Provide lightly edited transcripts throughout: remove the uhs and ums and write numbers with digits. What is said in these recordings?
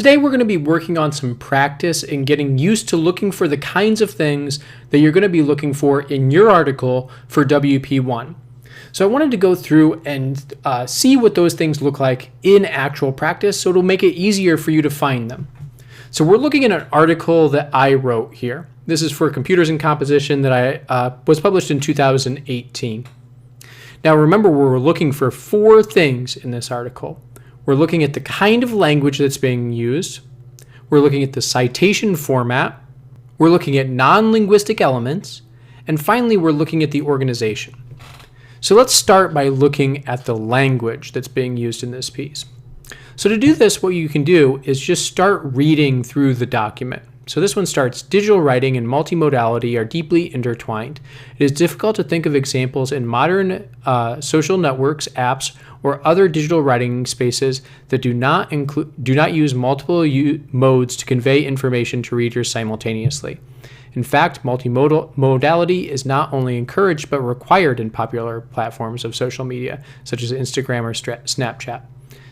Today we're going to be working on some practice and getting used to looking for the kinds of things that you're going to be looking for in your article for WP1. So I wanted to go through and see what those things look like in actual practice so it'll make it easier for you to find them. So we're looking at an article that I wrote here. This is for Computers and Composition that I was published in 2018. Now remember, we're looking for 4 things in this article. We're looking at the kind of language that's being used. We're looking at the citation format. We're looking at non-linguistic elements. And finally, we're looking at the organization. So let's start by looking at the language that's being used in this piece. So to do this, what you can do is just start reading through the document. So this one starts, digital writing and multimodality are deeply intertwined. It is difficult to think of examples in modern social networks, apps, or other digital writing spaces that do not use multiple modes to convey information to readers simultaneously. In fact, multimodality is not only encouraged but required in popular platforms of social media, such as Instagram or Snapchat.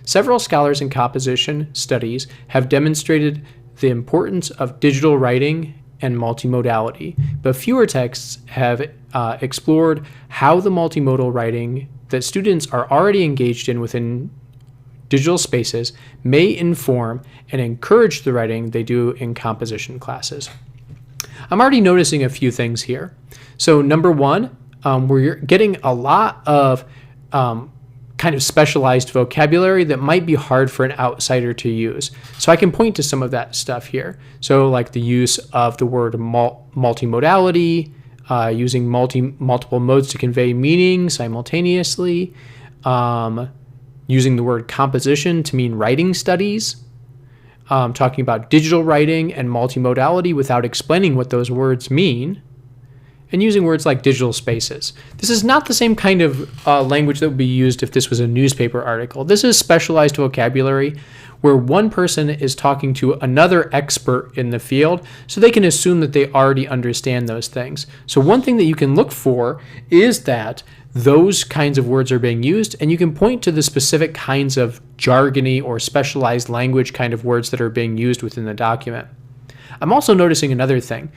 Several scholars in composition studies have demonstrated the importance of digital writing and multimodality, but fewer texts have explored how the multimodal writing that students are already engaged in within digital spaces may inform and encourage the writing they do in composition classes. I'm already noticing a few things here. So number one, we're getting a lot of kind of specialized vocabulary that might be hard for an outsider to use. So I can point to some of that stuff here. So like the use of the word multimodality, using multiple modes to convey meaning simultaneously, using the word composition to mean writing studies, talking about digital writing and multimodality without explaining what those words mean, and using words like digital spaces. This is not the same kind of language that would be used if this was a newspaper article. This is specialized vocabulary where one person is talking to another expert in the field, so they can assume that they already understand those things. So one thing that you can look for is that those kinds of words are being used, and you can point to the specific kinds of jargony or specialized language kind of words that are being used within the document. I'm also noticing another thing.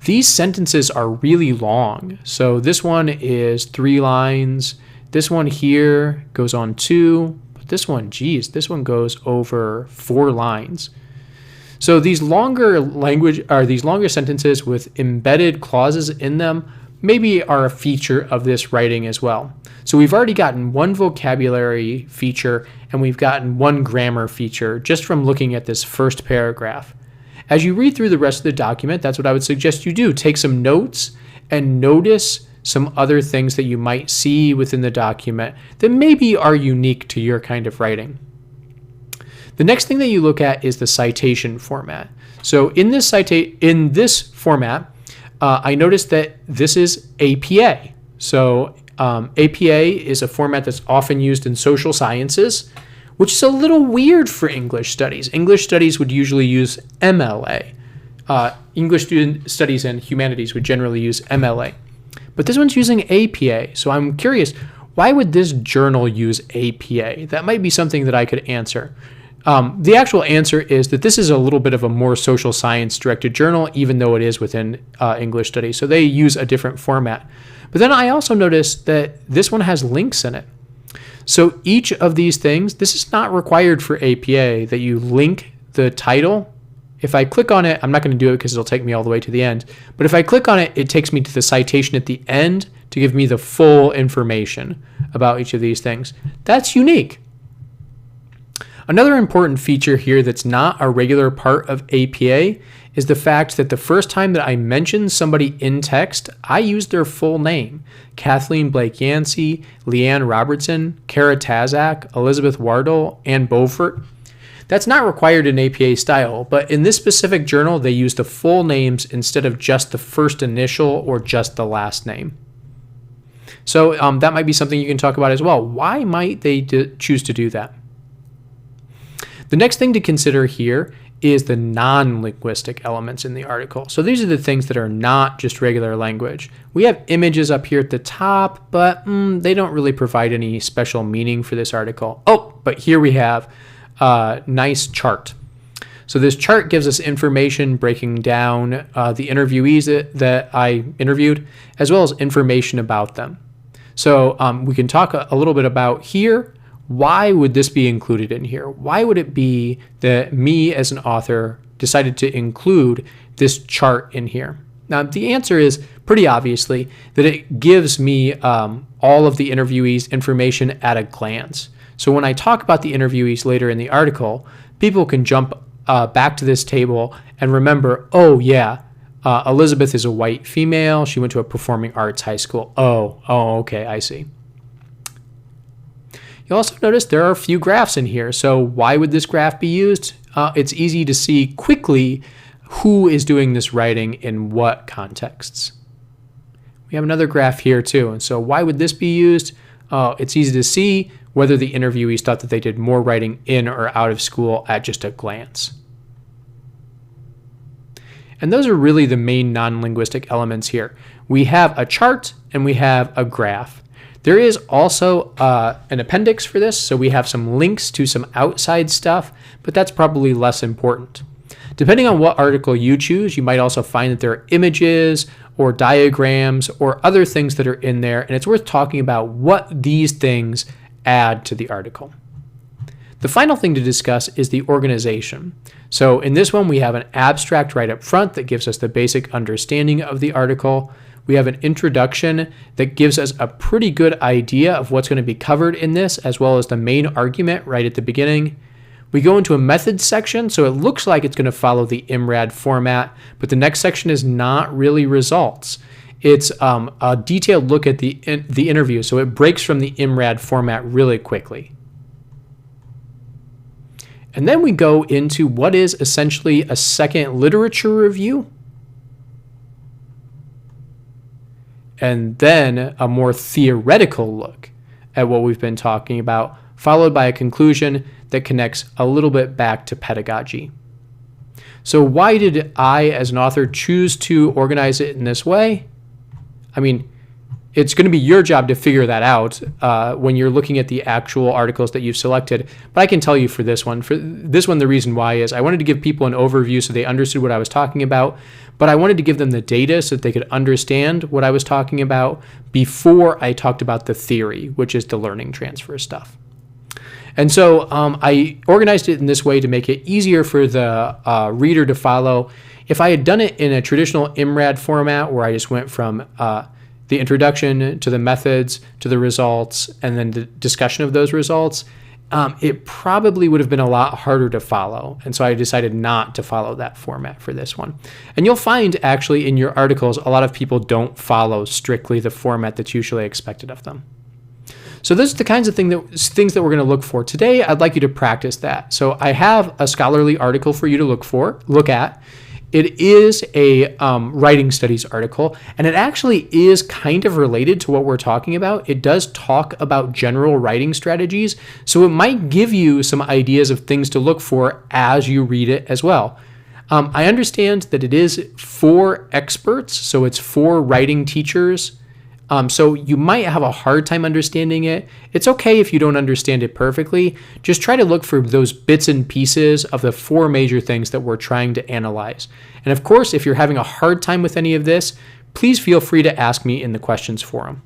These sentences are really long. So this one is 3 lines. This one here goes on 2. But this one, this one goes over 4 lines. So these longer sentences with embedded clauses in them maybe are a feature of this writing as well. So we've already gotten 1 vocabulary feature and we've gotten 1 grammar feature just from looking at this first paragraph. As you read through the rest of the document, that's what I would suggest you do. Take some notes and notice some other things that you might see within the document that maybe are unique to your kind of writing. The next thing that you look at is the citation format. So in this format, I noticed that this is APA. So APA is a format that's often used in social sciences, which is a little weird for English studies. English studies would usually use MLA. English studies and humanities would generally use MLA. But this one's using APA, so I'm curious, why would this journal use APA? That might be something that I could answer. The actual answer is that this is a little bit of a more social science directed journal, even though it is within English studies. So they use a different format. But then I also noticed that this one has links in it. So each of these things, this is not required for APA that you link the title. If I click on it, I'm not going to do it because it'll take me all the way to the end. But if I click on it, it takes me to the citation at the end to give me the full information about each of these things. That's unique. Another important feature here that's not a regular part of APA is the fact that the first time that I mentioned somebody in text, I used their full name. Kathleen Blake Yancey, Leanne Robertson, Kara Tazak, Elizabeth Wardle, Ann Beaufort. That's not required in APA style, but in this specific journal, they use the full names instead of just the first initial or just the last name. So that might be something you can talk about as well. Why might they choose to do that? The next thing to consider here is the non-linguistic elements in the article. So these are the things that are not just regular language. We have images up here at the top, but they don't really provide any special meaning for this article. Oh, but here we have a nice chart. So this chart gives us information breaking down the interviewees that I interviewed, as well as information about them. So we can talk a little bit about here. Why would this be included in here? Why would it be that me as an author decided to include this chart in here? Now, the answer is pretty obviously that it gives me all of the interviewees' information at a glance. So when I talk about the interviewees later in the article, people can jump back to this table and remember, oh yeah, Elizabeth is a white female. She went to a performing arts high school. Oh, okay, I see. You'll also notice there are a few graphs in here. So why would this graph be used? It's easy to see quickly who is doing this writing in what contexts. We have another graph here too. And so why would this be used? It's easy to see whether the interviewees thought that they did more writing in or out of school at just a glance. And those are really the main non-linguistic elements here. We have a chart and we have a graph. There is also an appendix for this, so we have some links to some outside stuff, but that's probably less important. Depending on what article you choose, you might also find that there are images or diagrams or other things that are in there, and it's worth talking about what these things add to the article. The final thing to discuss is the organization. So in this one, we have an abstract right up front that gives us the basic understanding of the article. We have an introduction that gives us a pretty good idea of what's going to be covered in this, as well as the main argument right at the beginning. We go into a methods section, so it looks like it's going to follow the IMRAD format, but the next section is not really results. It's a detailed look at the interview, so it breaks from the IMRAD format really quickly. And then we go into what is essentially a second literature review, and then a more theoretical look at what we've been talking about, followed by a conclusion that connects a little bit back to pedagogy. So why did I, as an author, choose to organize it in this way? I mean, it's going to be your job to figure that out when you're looking at the actual articles that you've selected. But I can tell you for this one, the reason why is I wanted to give people an overview so they understood what I was talking about, but I wanted to give them the data so that they could understand what I was talking about before I talked about the theory, which is the learning transfer stuff. And so I organized it in this way to make it easier for the reader to follow. If I had done it in a traditional IMRAD format where I just went from the introduction to the methods to the results and then the discussion of those results, it probably would have been a lot harder to follow. And so I decided not to follow that format for this one. And you'll find actually in your articles, a lot of people don't follow strictly the format that's usually expected of them. So those are the kinds of things that we're going to look for. Today, I'd like you to practice that. So I have a scholarly article for you to look at. It is a writing studies article, and it actually is kind of related to what we're talking about. It does talk about general writing strategies, so it might give you some ideas of things to look for as you read it as well. I understand that it is for experts, so it's for writing teachers. So you might have a hard time understanding it. It's okay if you don't understand it perfectly. Just try to look for those bits and pieces of the four major things that we're trying to analyze. And of course, if you're having a hard time with any of this, please feel free to ask me in the questions forum.